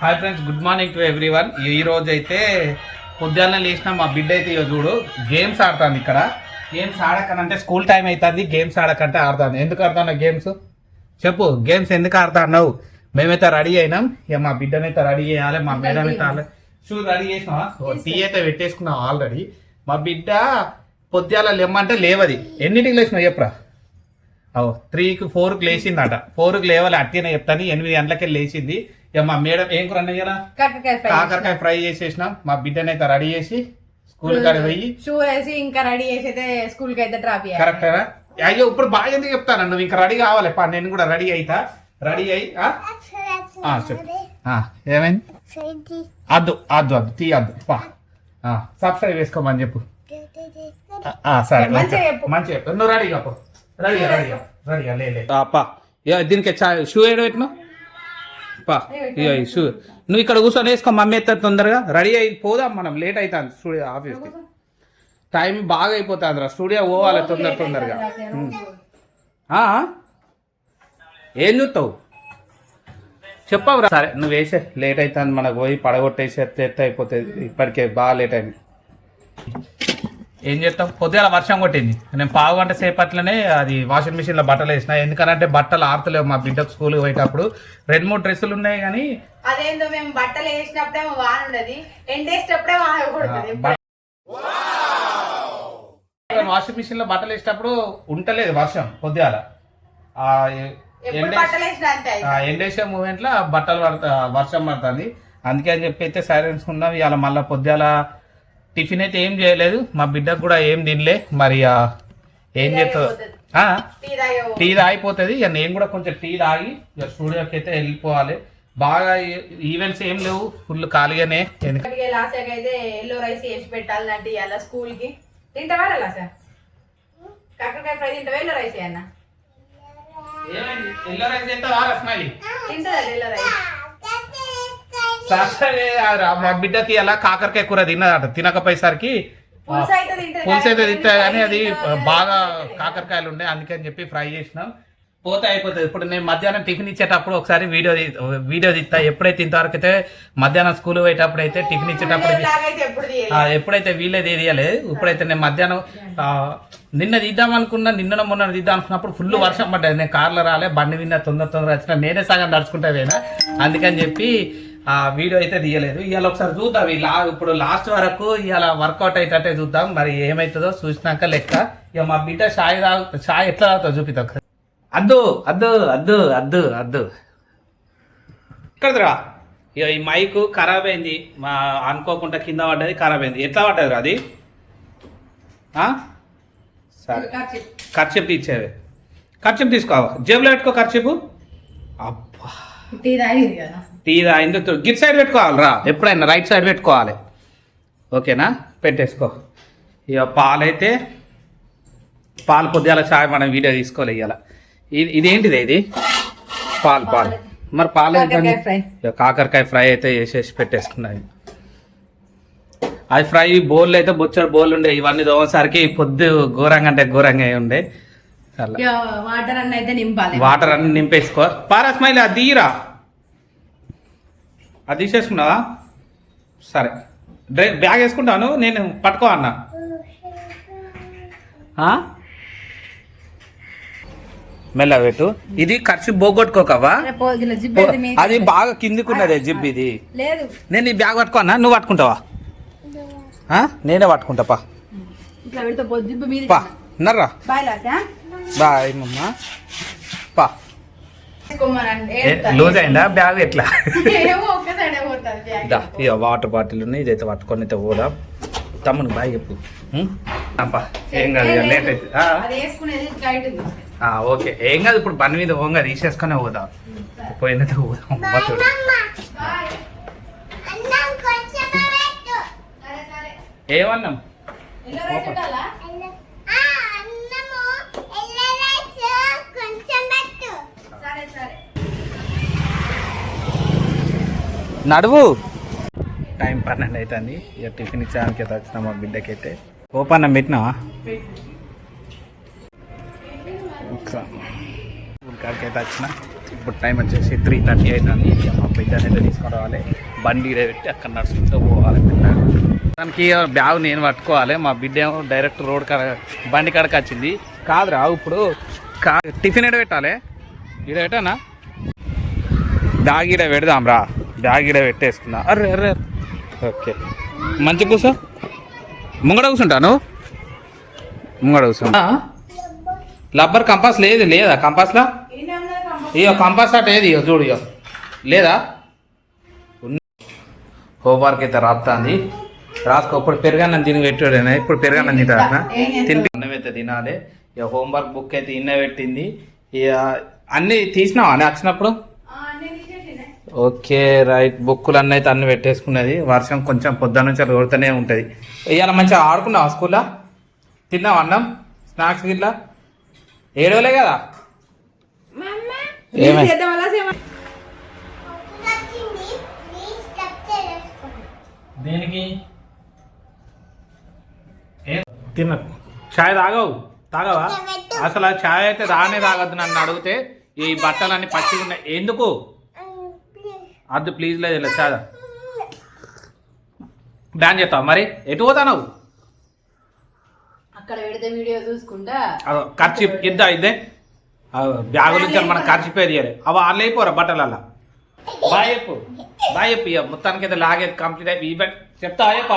Hi friends, good morning to everyone. ఈ రోజు అయితే పొద్దున్న లేచిన మా బిడ్డ అయితే చూడు గేమ్స్ ఆడుతుంది. ఇక్కడ గేమ్స్ ఆడకనంటే స్కూల్ టైం అవుతుంది, గేమ్స్ ఆడకంటే ఆడుతుంది. ఎందుకు ఆడుతున్నా గేమ్స్ చెప్పు? గేమ్స్ ఎందుకు ఆడుతున్నావు? మేమైతే రెడీ అయినాం, ఇక మా బిడ్డనైతే రెడీ చేయాలి. మా మేడం అయితే షూ రెడీ చేసినావా? టీ అయితే పెట్టేసుకున్నాం ఆల్రెడీ. మా బిడ్డ పొద్దుల లేమంటే లేవది. ఎన్నింటికి లేచినావు చెప్పురా? 3కి 4కి లేచిందట. 4కి లేవాలి అట్టినే చెప్తాను. 8 గంటలకే లేచింది. ఇక మా మేడం ఏం కూర అన్నయ్యరా? కాకరకాయ ఫ్రై చేసేసినాం. మా బిడ్డనైతే రెడీ చేసి స్కూల్ కాడి పోయి షూ వేసి ఇంకా రెడీ చేసి అయితే స్కూల్ కి అయితే డ్రాప్ చేయాలి. కరెక్టేనా? అయ్యో ఇప్పుడు బాగా ఎందుకు చెప్తాను, నువ్వు ఇంకా రెడీ కావాలి. నేను కూడా రెడీ అయితా. రెడీ అయ్యి చెప్పు ఏమైంది? అద్దు అద్దు అద్దు టీ అద్దు పా. సబ్స్క్రైబ్ వేసుకోమని చెప్పు. సరే మంచిగా చెప్పు. నువ్వు రెడీ కాపు. రెడీగా రెడీగా రెడీగా లే పా. దీనికి షూ ఏడు పెట్టినావు పా. షూ నువ్వు ఇక్కడ కూర్చొని వేసుకో. మమ్మీ ఎత్తారు తొందరగా. రెడీ అయి పోదాం మనం. లేట్ అవుతుంది స్టూడియో ఆఫీస్కి. టైం బాగా అయిపోతుంది రా. స్టూడియో పోవాలి తొందరగా. ఏం చూస్తావు చెప్పవు రా. సరే నువ్వు వేసే. లేట్ అవుతుంది మనకు. పోయి పడగొట్టేసి ఎత్తే అయిపోతుంది. ఇప్పటికే బాగా లేట్ అయింది. ఏం చేస్తావు? పొద్దున వర్షం కొట్టింది. నేను పావు గంట సేపట్లోనే అది వాషింగ్ మిషన్లో బట్టలు వేసిన. ఎందుకంటే బట్టలు ఆరుతలేవు. మా బిడ్డకు స్కూల్కి పోయేటప్పుడు 2-3 డ్రెస్సులు ఉన్నాయి. కానీ అదేందో మేము బట్టలు వేసినప్పుడేమో వాన ఉండదు, ఎండేసేటప్పుడే వాన కొడుతుంది. వాషింగ్ మిషన్ లో బట్టలు వేసేటప్పుడు ఉంటలేదు వర్షం. పొద్దుగాల ఎండేసే మూమెంట్ లో బట్టలు వర్షం పడుతుంది. అందుకే అని చెప్పి అయితే సైలెన్స్ ఉన్నాం. ఇవాళ మళ్ళీ పొద్దుగాల టిఫిన్ అయితే ఏం చేయలేదు. మా బిడ్డకు కూడా ఏం తినలే. మరి ఏం చేస్తా టీ తాగిపోతుంది. ఇక నేను కూడా కొంచెం టీ తాగి ఇక స్టూడియోకి అయితే వెళ్ళిపోవాలి. బాగా ఈవెంట్స్ ఏం లేవు, ఫుల్ ఖాళీగానే. అయితే ఎల్లో రైస్ వేసి పెట్టాలంటే ఇవాళ స్కూల్ కి. తింటావా లాసా? కాకరకాయ ఫ్రై తింటావా? ఎల్లో రైస్ అన్న ఎల్లో రైస్ తింటావా? రస్మైలి తింటదా ఎల్లో రైస్? మా బిడ్డకి అలా కాకరకాయ కూర తిన్నదట. తినకపోయేసరికి పులుసు అయితే తింటా కానీ అది బాగా కాకరకాయలు ఉండే. అందుకని చెప్పి ఫ్రై చేసినాం. పోతే అయిపోతుంది. ఇప్పుడు నేను మధ్యాహ్నం టిఫిన్ ఇచ్చేటప్పుడు ఒకసారి వీడియో తీస్తా. ఎప్పుడైతే ఇంతవరకు అయితే మధ్యాహ్నం స్కూల్ పోయేటప్పుడు అయితే టిఫిన్ ఇచ్చేటప్పుడు ఎప్పుడైతే వీళ్ళే తీయలేదు. ఇప్పుడైతే నేను మధ్యాహ్నం నిన్న తీద్దాం అనుకున్నా, నిన్న మొన్న తీద్దాం అనుకున్నప్పుడు ఫుల్ వర్షం పడ్డది. నేను కార్లో రాలే, బండి విన్నా తొందర వచ్చిన. నేనే సగం నడుచుకుంటా పోయినా. అందుకని చెప్పి ఆ వీడియో అయితే తీయలేదు. ఇవాళ ఒకసారి చూద్దాం. ఇప్పుడు లాస్ట్ వరకు ఇవాళ వర్కౌట్ అయ్యేటట్టే చూద్దాం. మరి ఏమవుతుందో చూసినాక లెక్క. ఇక మా బిడ్డ చాయ్ ఎట్లా తాగుతావు చూపిస్తా. అద్దు అద్దు అద్దు అద్దు అద్దు ఇక్కడరా. ఇక ఈ మైక్ ఖరాబ్ అయింది. మా అనుకోకుండా కింద పడ్డది, ఖరాబ్ అయింది. ఎట్లా పడ్డది అది? సరే ఖర్చు ఇచ్చేది. ఖర్చు తీసుకోవా? జేబులో పెట్టుకో ఖర్చు. అబ్బా టీ తాగింది. గిట్ సైడ్ పెట్టుకోవాలిరా. ఎప్పుడైనా రైట్ సైడ్ పెట్టుకోవాలి. ఓకేనా? పెట్టేసుకో. ఇక పాలు పొద్దుల చాయ్ మనం వీడియో తీసుకోవాలి. ఇవాళ ఇదేంటిది? ఇది పాలు మరి పాలు కాకరకాయ ఫ్రై అయితే వేసేసి పెట్టేసుకున్నాయి. అది ఫ్రై బోర్లు అయితే బొచ్చడు బోర్లు ఉండే. ఇవన్నీ దోమసరికి పొద్దు ఘోరంగా అంటే ఘోరంగా ఉండే. వాటర్ అన్ని నింపేసుకో. పారా స్మైల్ అది తీరా. అది తీసేసుకున్నావా? సరే బ్యాగ్ వేసుకుంటాను. నేను పట్టుకో అన్నా. మెల్ల పెట్టు. ఇది ఖర్చు బోగొట్టుకోకవా? అది బాగా కిందికున్నదే జిబ్. ఇది నేను ఈ బ్యాగ్ పట్టుకో అన్నా. నువ్వు పట్టుకుంటావా? నేనే పట్టుకుంటా. పా నర్రా. బాయ్ మమ్మా. పా. లూజ్ అయిందా బ్యాగ్? ఎట్లా? ఇక వాటర్ బాటిల్ ఉన్నాయి. ఇదైతే పట్టుకొని అయితే పోదాం. తమ్ముని బాయ్ చెప్పు. ఏం కాదు, లేట్ అవుతుంది. ఓకే ఏం కాదు. ఇప్పుడు బండి మీద పోగా తీసేసుకొని పోదాం. పోయినట్టు పోదాం. ఏమన్నాం? నడువు. టైం 12 అవుతుంది. ఇక టిఫిన్ ఇచ్చానికి అయితే వచ్చినా మా బిడ్డకి అయితే. ఓపన్నం పెట్టినావా? కాడికి అయితే వచ్చిన. ఇప్పుడు టైం వచ్చేసి 3:30 అవుతుంది. మా బిడ్డని అయితే తీసుకొని రావాలి. బండి ఈడ పెట్టి అక్కడ నడుచుకుంటూ పోవాలి. దానికి బ్యాగ్ నేను పట్టుకోవాలి. మా బిడ్డ ఏమో డైరెక్ట్ రోడ్ కాడ బండి కాడకి వచ్చింది. కాదురా ఇప్పుడు టిఫిన్ ఎడ పెట్టాలి? ఈడ పెట్టానా? బ్యాగ్ ఈడ పెడదాం రా. బ్యాగ్ ఈడ పెట్టేసుకున్నా. అర్రే అర్రే ఓకే మంచి కూర్చో. ముంగడ కూర్చుంటాను. ముంగడ కూర్చో. లబ్బర్ కంపాస్ లేదా కంపాస్లా? ఇయో కంపాస్ అట్ ఏది ఇయో చూడు. ఇయో లేదా? హోంవర్క్ అయితే రాస్తుంది. రాసుకో. ఇప్పుడు పెరుగన్నం తిని పెట్టాడైనా. ఇప్పుడు పెరుగన్నం తింటా తింటే అన్నం అయితే తినాలి. ఇక హోంవర్క్ బుక్ అయితే ఇన్న పెట్టింది. ఇక అన్నీ తీసినావా అని వచ్చినప్పుడు? Okay right. బుక్కులు అన్నీ అయితే అన్ని పెట్టేసుకున్నది. వర్షం కొంచెం పొద్దున్న నుంచి అలా కొడుతూనే ఉంటుంది. ఇవాళ మంచిగా ఆడుకున్నావా స్కూల్లో? తిన్నావా అన్నం స్నాక్స్ గిట్లా? ఏడవలే కదా? దేనికి తిన్న ఛాయ్ తాగవా? అసలు ఆ ఛాయ్ అయితే తాగద్దు. నన్ను అడిగితే ఈ బట్టలన్నీ పచ్చిగా ఉన్నాయి. ఎందుకు అద్దు ప్లీజ్ లేదు ఇలా చాలా బ్యాన్ చేస్తావు. మరి ఎటు పోతావు? అక్కడ పెడితే వీడియో చూసుకుంటా ఖర్చు ఇద్దే బ్యాగు నుంచి మనం ఖర్చిపోయేది అవి వాళ్ళు అయిపోరా బట్టలల్లా. బాయ్ చెప్పు. ఇక మొత్తానికి అయితే లాగేది కంప్లీట్ అయిపోయి చెప్తా అయ్యప్ప.